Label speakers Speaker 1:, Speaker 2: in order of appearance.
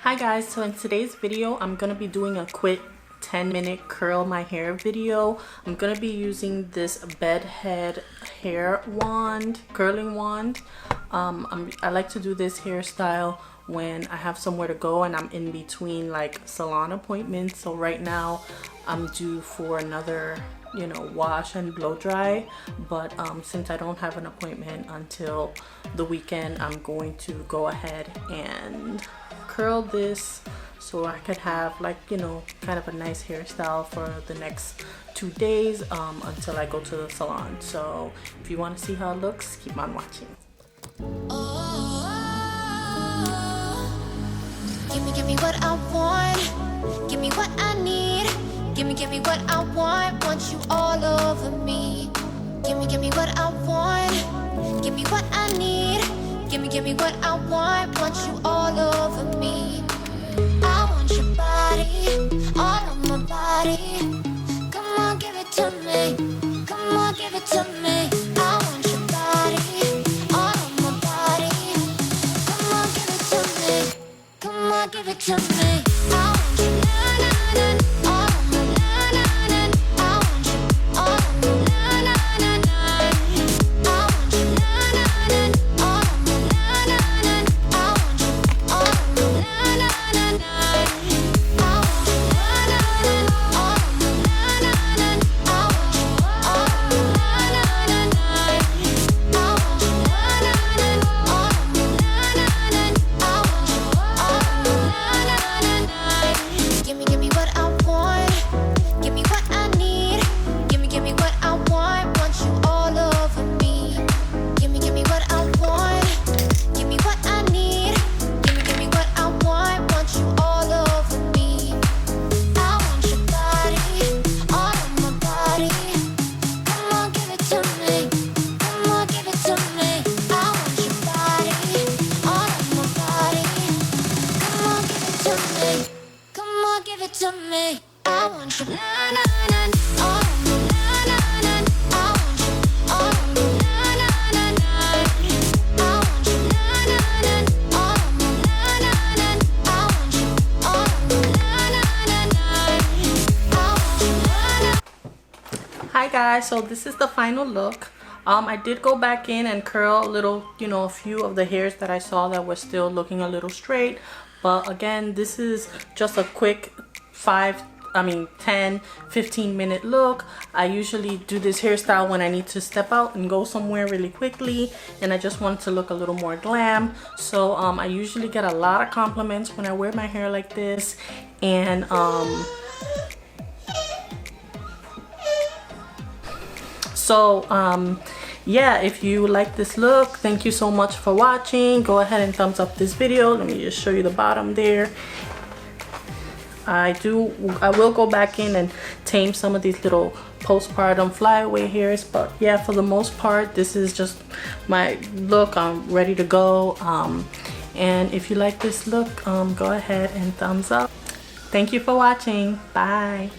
Speaker 1: Hi guys, so in today's video I'm gonna be doing a quick 10-minute curl my hair video. I'm gonna be using this bed head hair wand, curling wand. I like to do this hairstyle when I have somewhere to go and I'm in between like salon appointments. So right now I'm due for another wash and blow dry, but since I don't have an appointment until the weekend, I'm going to go ahead and curl this so I could have like kind of a nice hairstyle for the next 2 days until I go to the salon. So if you want to see how it looks, keep on watching.
Speaker 2: Give me what I want, give me what I need. Give me what I want you all over me. Give me what I want, give me what I need. Give me what I want you all over me. I want your body, all of my body. Come on, give it to me, come on, give it to me. I want your body, all of my body. Come on, give it to me, come on, give it to me. I want you, na-na-na. To me, I want you, na na na, oh na na na, I want you, oh na na na na, I want you, na na na, oh na na na, I want you, oh na na na na, I want you, na na.
Speaker 1: Hi guys, so this is the final look. I did go back in and curl a little, a few of the hairs that I saw that were still looking a little straight. But again, this is just a quick 10-15 minute look. I usually do this hairstyle when I need to step out and go somewhere really quickly and I just want to look a little more glam. So I usually get a lot of compliments when I wear my hair like this, and yeah, if you like this look, thank you so much for watching. Go ahead and thumbs up this video. Let me just show you the bottom there. I will go back in and tame some of these little postpartum flyaway hairs, but yeah, for the most part, this is just my look. I'm ready to go. And if you like this look, go ahead and thumbs up. Thank you for watching. Bye.